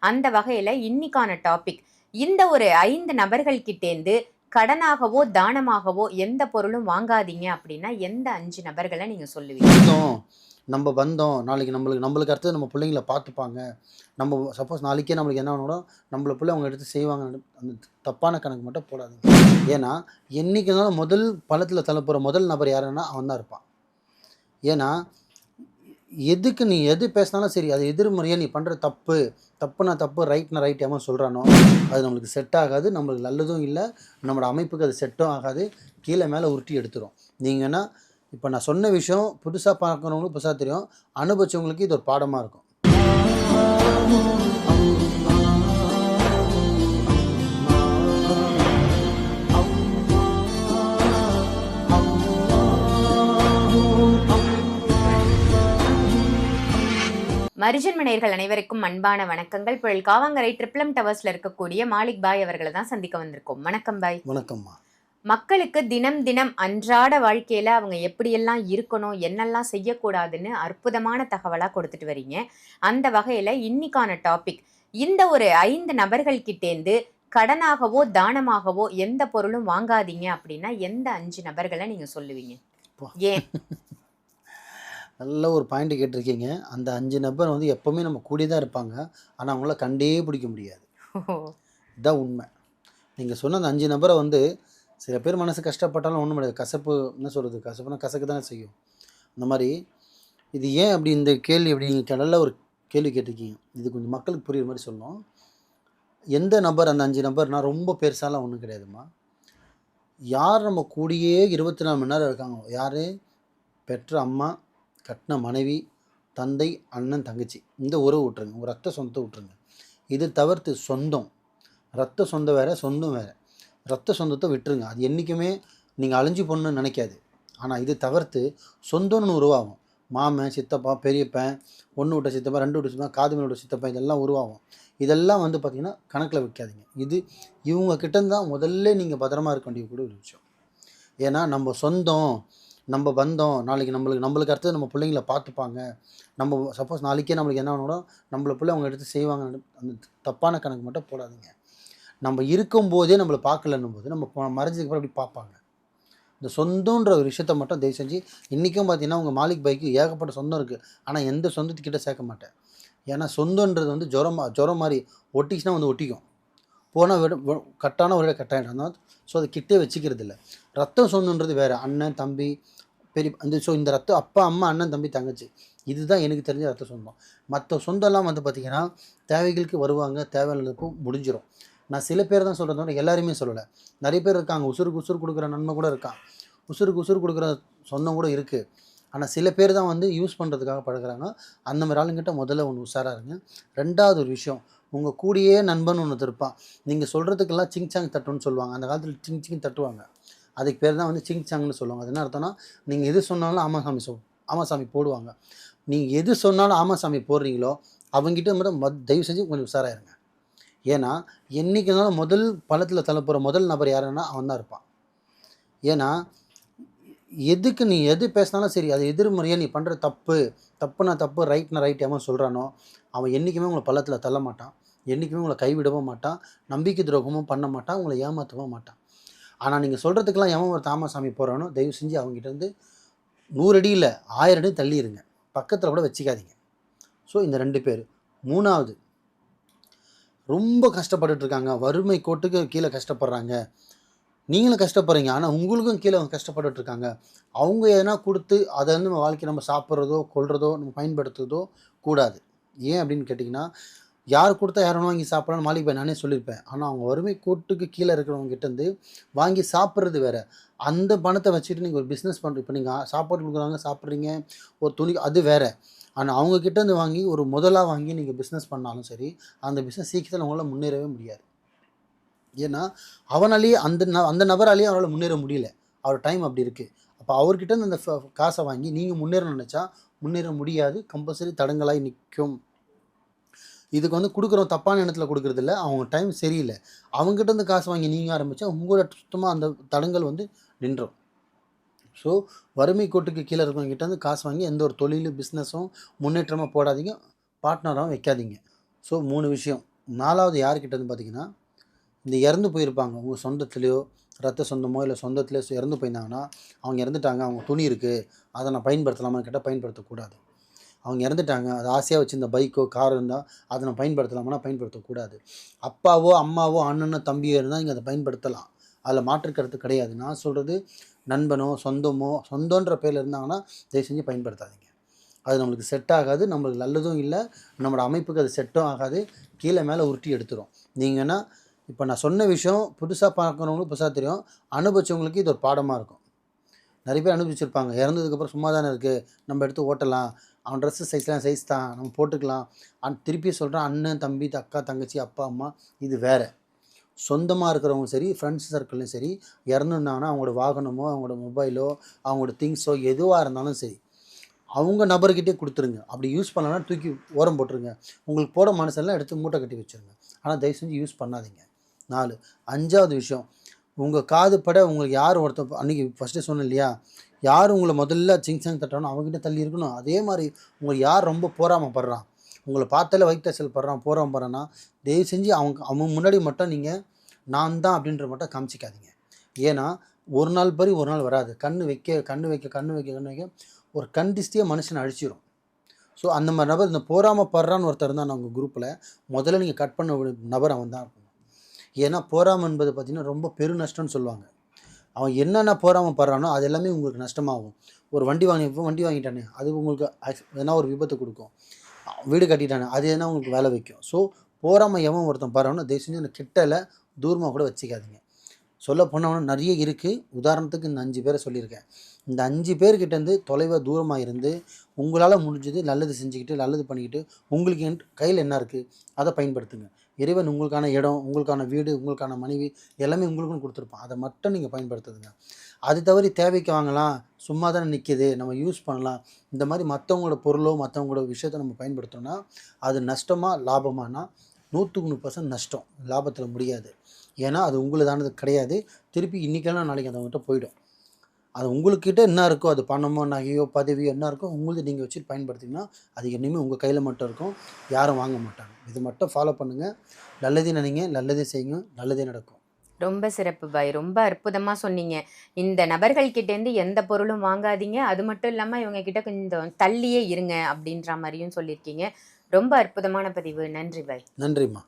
அந்த வகையில இன்னைக்கான டாபிக், இந்த ஒரு 5 நபர்கள் கிட்டேந்து கடனாகவோ, தானமாகவோ எந்த பொருளும் வாங்காதீங்க அப்படின்னா, எந்த 5 நபர்கள நீங்க சொல்லுவீங்க? நம்ம வந்தோம் நாளைக்கு நம்மளுக்கு அடுத்தது நம்ம பிள்ளைங்கள பார்த்துப்பாங்க. நம்ம சப்போஸ் நாளைக்கே நம்மளுக்கு என்ன ஆனாலும், நம்மள போல அவங்க எடுத்து செய்வாங்க. அந்த தப்பான கணக்கு மட்டும் போடாதீங்க. ஏன்னா, என்னைக்கு இருந்தாலும் முதல் பள்ளத்தில தள்ளப்போற முதல் நபர் யாருன்னா, அவன் தான் இருப்பான். ஏன்னா, எதுக்கு நீ எது பேசினாலும் சரி, அது எதிர்மறையா நீ பண்ற தப்பு, தப்புனா தப்பு, ரைட்னா ரைட் எவன் சொல்றானோ, அது நம்மளுக்கு செட் ஆகாது. நம்மளுக்கு நல்லதும் இல்ல. நம்மளோட அமைப்புக்கு அது செட்டும் ஆகாது. கீழ மேல உருட்டி எடுத்துரும். நீங்கன்னா இப்ப நான் சொன்ன விஷயம் புதுசா பார்க்குறவங்களுக்கு புதுசா தெரியும். அனுபவிச்சவங்களுக்கு இது ஒரு பாடமா இருக்கும். மரிஜன் நேயர்கள் அனைவருக்கும் அன்பான வணக்கங்கள். புயல் காவாங்கரை ட்ரிப்ளம் டவர்ஸ்ல இருக்கக்கூடிய மாலிக் பாய் அவர்களை தான் சந்திக்க வந்திருக்கோம். வணக்கம் பாய். வணக்கம்மா. மக்களுக்கு தினம் தினம் அன்றாட வாழ்க்கையில அவங்க எப்படியெல்லாம் இருக்கணும், என்னெல்லாம் செய்யக்கூடாதுன்னு அற்புதமான தகவலா கொடுத்துட்டு வரீங்க. அந்த வகையில இன்னைக்கான டாபிக், இந்த ஒரு 5 நபர்கள் கிட்டேந்து கடனாகவோ, தானமாகவோ எந்த பொருளும் வாங்காதீங்க அப்படின்னா, எந்த 5 நபர்கள நீங்க சொல்லுவீங்க? ஏன்? நல்ல ஒரு பாயிண்ட் கேட்டிருக்கீங்க. அந்த 5 நபர் வந்து எப்பவுமே நம்ம கூடயே தான் இருப்பாங்க. ஆனா, அவங்கள கண்டே பிடிக்க முடியாது. இதான் உண்மை. நீங்க சொன்ன அந்த 5 நபர வந்து சில பேர் மனசு கஷ்டப்பட்டாலும் ஒண்ணும் முடியாது. கசப்பு என்ன சொல்றது? கசப்புனா கசக்க தானே செய்யும். அந்த மாரி இது ஏன் அப்படி இந்த கேள்வி அப்படி நீங்க நல்ல ஒரு கேள்வி கேட்டிருக்கீங்க. இது கொஞ்சம் மக்களுக்கு புரியிற மாரி சொல்லணும். எந்த நபர் அந்த 5 நபர்னா ரொம்ப பெருசாலாம் ஒண்ணும் கிடையாதும்மா. யார் நம்ம கூடயே 24 மணி நேரம் இருக்காங்களோ, யாரு? பெற்ற அம்மா, கட்டின மனைவி, தந்தை, அண்ணன், தங்கச்சி. இந்த உறவு விட்டுருங்க. உங்க ரத்த சொந்தத்த விட்டுருங்க. இது தவிர்த்து சொந்தம். ரத்த சொந்தம் வேற, சொந்தம் வேற. ரத்த சொந்தத்த விட்டுருங்க. அது என்னைக்குமே நீங்க அழிஞ்சு போணும்னு நினைக்காது. ஆனா, இது தவிர்த்து சொந்தம்னு உருவாகும். மாமன், சித்தப்பா, பெரியப்பன், ஒண்ணு விட்ட சித்தப்பா, 2 விட்ட சித்தப்பா, காது மேல விட்ட சித்தப்பா இதெல்லாம் உருவாகும். இதெல்லாம் வந்து பார்த்தீங்கன்னா, கணக்குல வைக்காதீங்க. இது இவங்க கிட்டேருந்து தான் முதல்ல நீங்க பத்திரமா இருக்க வேண்டிய கூட ஒரு விஷயம். ஏன்னா, நம்ம சொந்தம், நம்ம பந்தம், நாளைக்கு நம்மளுக்கு அடுத்தது நம்ம பிள்ளைங்கள பார்த்துப்பாங்க. நம்ம சப்போஸ் நாளைக்கே நம்மளுக்கு என்ன ஆனாலும், நம்மள போல அவங்க எடுத்து செய்வாங்க. அந்த தப்பான கணக்கு மட்டும் போடாதீங்க. நம்ம இருக்கும்போதே நம்மள பார்க்கலன்னும்போது, நம்ம மறைஞ்சதுக்கு அப்புறம் எப்படி பார்ப்பாங்க? இந்த சொந்தம்ன்ற ஒரு விஷயத்த மட்டும் தயவு செஞ்சு இன்றைக்கும் பார்த்தீங்கன்னா, உங்க மாலிக் பாய்க்கு ஏகப்பட்ட சொந்தம் இருக்குது. ஆனால் எந்த சொந்தத்துக்கிட்ட சேர்க்க மாட்டேன். ஏன்னா சொந்தன்றது வந்து ஜுரம் மாரி ஒட்டிச்சுன்னா வந்து ஒட்டிக்கும். போனா விட கட்டான ஒரு கட்டாயிடும். அதனால ஸோ அது கிட்டே வச்சுக்கிறது இல்ல. ரத்தம் சொந்தன்றது வேற. அண்ணன், தம்பி, இந்த ரத்தம் அப்பா, அம்மா, அண்ணன், தம்பி, தங்கச்சி. இதுதான் எனக்கு தெரிஞ்ச ரத்த சொந்தம். மற்ற சொந்தம்லாம் வந்து பார்த்தீங்கன்னா, தேவைகளுக்கு வருவாங்க, தேவையில்லாதப்போ முடிஞ்சிரும். நான் சில பேர் தான் சொல்கிறத விட எல்லாருமே சொல்லலை. நிறைய பேர் இருக்காங்க. உசுருக்கு உசுரு கொடுக்குற நன்மை கூட இருக்கான். உசுருக்கு உசுரு கொடுக்குற சொந்தம் கூட இருக்குது. ஆனால் சில பேர் தான் வந்து யூஸ் பண்ணுறதுக்காக பழகுறாங்க. அந்த மாதிரி ஆளுங்கிட்ட முதல்ல ஒன்று உஷாரா இருங்க. 2வது ஒரு விஷயம், உங்கள் கூடயே நண்பன் ஒன்று இருப்பான். நீங்கள் சொல்கிறதுக்கெல்லாம் சிங் சாங் தட்டுன்னு சொல்லுவாங்க. அந்த காலத்தில் சிங் சிங் தட்டுவாங்க. அதுக்கு பேர் தான் வந்து சிங் சாங்னு சொல்லுவாங்க. அது என்ன அர்த்தம்னா, நீங்கள் எது சொன்னாலும் ஆமா சாமி போடுவாங்க. நீங்கள் எது சொன்னாலும் ஆமா சாமி போடுறீங்களோ, அவங்ககிட்ட மட்டும் தயவு செஞ்சு கொஞ்சம் உஷாரா இருங்க. ஏன்னா, என்னைக்கு இருந்தாலும் முதல் பள்ளத்தில் தள்ளப்போற முதல் நபர் யாருன்னா, அவன் தான் இருப்பான். ஏன்னா, எதுக்கு நீ எது பேசினாலும் சரி, அது எதிர்மறையா நீ பண்ற தப்பு, தப்புனா தப்பு, ரைட்னா ரைட் எவன் சொல்றானோ, அவன் என்னைக்குமே உங்கள பள்ளத்துல தள்ள மாட்டான். என்னைக்குமே உங்கள கைவிடவும் மாட்டான். நம்பிக்கை துரோகமும் பண்ண மாட்டான். உங்கள ஏமாத்தவும் மாட்டான். ஆனா, நீங்க சொல்றதுக்கெல்லாம் எவன் ஒரு ஆமா சாமி போறானோ, தயவு செஞ்சு அவங்ககிட்ட இருந்து 100 அடி இல்ல, 1000 அடி தள்ளி இருங்க. பக்கத்துல கூட வச்சுக்காதீங்க. ஸோ இந்த 2 பேரு. 3வது, ரொம்ப கஷ்டப்பட்டுட்டு இருக்காங்க. வறுமை கோட்டுக்கு கீழ கஷ்டப்படுறாங்க. நீங்களும் கஷ்டப்படுறீங்க. ஆனா, உங்களுக்கும் கீழ அவங்க கஷ்டப்பட்டுட்டு இருக்காங்க. அவங்க எதனா குடுத்து, அத வந்து நம்ம வாழ்க்கையில நம்ம சாப்பிடுறதோ, கொல்றதோ, நம்ம பயன்படுத்துறதோ கூடாது. ஏன் அப்படின்னு கேட்டீங்கன்னா, யார் குடுத்தா யார் வேணா வாங்கி சாப்பிடலாம்னு மாலிக் பாய் நானே சொல்லியிருப்பேன். ஆனா, அவங்க வறுமை கோட்டுக்கு கீழ இருக்கிறவங்க கிட்டேருந்து வாங்கி சாப்பிடுறது வேற. அந்த பணத்த வச்சுட்டு நீங்க ஒரு பிசினஸ் இப்ப நீங்க சாப்பாடு குடுக்குறாங்க, சாப்பிடுறீங்க, ஒரு துணி அது வேற. ஆனா, அவங்க கிட்டேருந்து வாங்கி ஒரு முதலா வாங்கி நீங்க பிசினஸ் பண்ணாலும் சரி, அந்த பிசினஸ் சீக்கிரத்தில உங்களால முன்னேறவே முடியாது. ஏன்னா, அவனாலேயே அந்த நபராலேயே அவரால முன்னேற முடியல. அவர் டைம் அப்படி இருக்கு. அப்ப அவர்கிட்ட இருந்து அந்த காச வாங்கி நீங்க முன்னேறணும்னு நெனச்சா, முன்னேற முடியாது. கம்பல்சரி தடங்கலாகி நிக்கும். இதுக்கு வந்து குடுக்குறவன் தப்பான எண்ணத்துல குடுக்குறதில்ல. அவங்க டைம் சரியில்ல. அவங்ககிட்ட இருந்து காசு வாங்கி நீங்க ஆரம்பிச்சா, உங்களோட சுத்தமா அந்த தடங்கல் வந்து நின்றும். ஸோ, வறுமை கோட்டுக்கு கீழ இருக்கிறவங்க கிட்ட இருந்து காசு வாங்கி எந்த ஒரு தொழிலும், பிசினஸும் முன்னேற்றமா போடாதீங்க. பார்ட்னராவும் வைக்காதீங்க. ஸோ 3 விஷயம். 4வது யார்கிட்ட வந்து பார்த்தீங்கன்னா, இந்த இறந்து போயிருப்பாங்க உங்கள் சொந்தத்துலேயோ ரத்த சொந்தமோ இல்லை சொந்தத்துலேயோ இறந்து போயிருந்தாங்கன்னா, அவங்க இறந்துட்டாங்க, அவங்க துணி இருக்குது, அதை நான் பயன்படுத்தலாமான்னு கேட்டால் பயன்படுத்தக்கூடாது. அவங்க இறந்துட்டாங்க, அது ஆசையாக வச்சுருந்த பைக்கோ கார் இருந்தால் அதை நான் பயன்படுத்தலாமான்னா பயன்படுத்தக்கூடாது. அப்பாவோ அம்மாவோ அண்ணனோ தம்பியோ இருந்தால் நீங்கள் அதை பயன்படுத்தலாம், அதில் மாற்று கருத்து கிடையாது. நான் சொல்கிறது நண்பனோ சொந்தமோ சொந்தன்ற பேரில் இருந்தாங்கன்னா தயவு செஞ்சு பயன்படுத்தாதீங்க. அது நம்மளுக்கு செட் ஆகாது, நம்மளுக்கு நல்லதும் இல்லை, நம்மளோட அமைப்புக்கு அது செட்டும் ஆகாது, கீழே மேலே உருட்டி எடுத்துரும். நீங்கன்னா இப்போ நான் சொன்ன விஷயம் புதுசாக பார்க்குறவங்களுக்கு புதுசாக தெரியும், அனுபவிச்சவங்களுக்கு இது ஒரு பாடமாக இருக்கும். நிறைய பேர் அனுபவிச்சிருப்பாங்க, இறந்ததுக்கப்புறம் சும்மா தானே இருக்குது, நம்ம எடுத்து ஓட்டலாம், அவன் ட்ரெஸ்ஸு சைஸ் தான் நம்ம போட்டுக்கலாம். திருப்பி சொல்கிறேன், அண்ணன் தம்பி அக்கா தங்கச்சி அப்பா அம்மா இது வேறு. சொந்தமாக இருக்கிறவங்க சரி, ஃப்ரெண்ட்ஸ் சர்க்கிள்லையும் சரி, இறந்துருந்தாங்கன்னா அவங்களோட வாகனமோ அவங்களோட மொபைலோ அவங்களோட திங்ஸோ எதுவாக இருந்தாலும் சரி அவங்க நபர்கிட்டே கொடுத்துருங்க. அப்படி யூஸ் பண்ணலன்னா தூக்கி ஓரம் போட்டுருங்க. உங்களுக்கு போட மனசெல்லாம் எடுத்து மூட்டை கட்டி வச்சுருங்க. ஆனால் தயவு செஞ்சு யூஸ் பண்ணாதீங்க. 4 5வது விஷயம், உங்கள் காது பட உங்களுக்கு யார் ஒருத்தர் அன்றைக்கி ஃபஸ்ட்டு சொன்னேன் இல்லையா, யார் உங்களை முதல்ல சிங்சாங் தட்டணும் அவங்ககிட்ட தள்ளி இருக்கணும். அதே மாதிரி உங்களுக்கு யார் ரொம்ப போராமப்படுறான், உங்களை பார்த்தாலே வயிற்றுச்சல் போராமப்படுறான்னா தயவு செஞ்சு அவங்க முன்னாடி மட்டும் நீங்கள் நான் தான் அப்படின்ற மட்டும் காமிச்சிக்காதீங்க. ஏன்னா ஒரு நாள் பறி ஒரு நாள் வராது. கண்ணு வைக்க ஒரு கண் திஷ்டியே மனுஷனை அழிச்சிடும். ஸோ அந்த மாதிரி நபர் இந்த போராமப்படுறான்னு ஒருத்தர் இருந்தால் நான் உங்கள் குரூப்பில் முதல்ல நீங்கள் கட் பண்ண நபர் அவன் தான் இருக்கணும். ஏன்னா போராம என்பது பார்த்திங்கன்னா ரொம்ப பெரு நஷ்டம்னு சொல்லுவாங்க. அவன் என்னென்ன போராமப்படுறானோ அது எல்லாமே உங்களுக்கு நஷ்டமாகும். ஒரு வண்டி வாங்கிட்டானே அது உங்களுக்கு எதனா ஒரு விபத்து கொடுக்கும். வீடு கட்டிட்டானே அது எதனா உங்களுக்கு வேலை வைக்கும். ஸோ போராமல் எவன் ஒருத்தன் பாடுறானோ தயவு செஞ்சு அந்த கிட்டல தூரமாக கூட வச்சுக்காதீங்க. சொல்ல போனவன நிறைய இருக்குது. உதாரணத்துக்கு இந்த 5 பேரை சொல்லியிருக்கேன். இந்த 5 பேர்கிட்டேருந்து தொலைவாக தூரமாக இருந்து உங்களால் முடிஞ்சது நல்லது செஞ்சுக்கிட்டு நல்லது பண்ணிக்கிட்டு உங்களுக்கு கையில் என்ன இருக்குது அதை பயன்படுத்துங்க. இறைவன் உங்களுக்கான இடம், உங்களுக்கான வீடு, உங்களுக்கான மனைவி எல்லாமே உங்களுக்குன்னு கொடுத்துருப்பான். அதை மட்டும் நீங்கள் பயன்படுத்துதுங்க. அது தவிர தேவைக்கு வாங்கலாம், சும்மா தானே நிற்கிது, நம்ம யூஸ் பண்ணலாம், இந்த மாதிரி மற்றவங்களோட பொருளோ மற்றவங்களோட விஷயத்தை நம்ம பயன்படுத்தோம்னா அது நஷ்டமாக லாபமானா 100க்கு 100% நஷ்டம். லாபத்தில் முடியாது. ஏன்னா அது உங்களுதானது கிடையாது. திருப்பி இன்றைக்கெல்லாம் நாளைக்கு அதை அவங்ககிட்ட போயிடும். அது உங்கள்கிட்ட என்ன இருக்கோ, அது பணமோ நகையோ பதவியோ என்ன இருக்கோ உங்களுது நீங்கள் வச்சுட்டு பயன்படுத்திங்கன்னா அது இனிமேல் உங்கள் கையில் மட்டும் இருக்கும், யாரும் வாங்க மாட்டாங்க. இது மட்டும் ஃபாலோ பண்ணுங்கள். நல்லதே நினைங்க, நல்லதே செய்யுங்க, நல்லதே நடக்கும். ரொம்ப சிறப்பு பாய். ரொம்ப அற்புதமாக சொன்னீங்க. இந்த நபர்கள்கிட்டேருந்து எந்த பொருளும் வாங்காதீங்க, அது மட்டும் இல்லாமல் இவங்க கிட்ட கொஞ்சம் தள்ளியே இருங்க அப்படின்ற மாதிரியும் சொல்லியிருக்கீங்க. ரொம்ப அற்புதமான பதிவு. நன்றி பாய். நன்றிம்மா.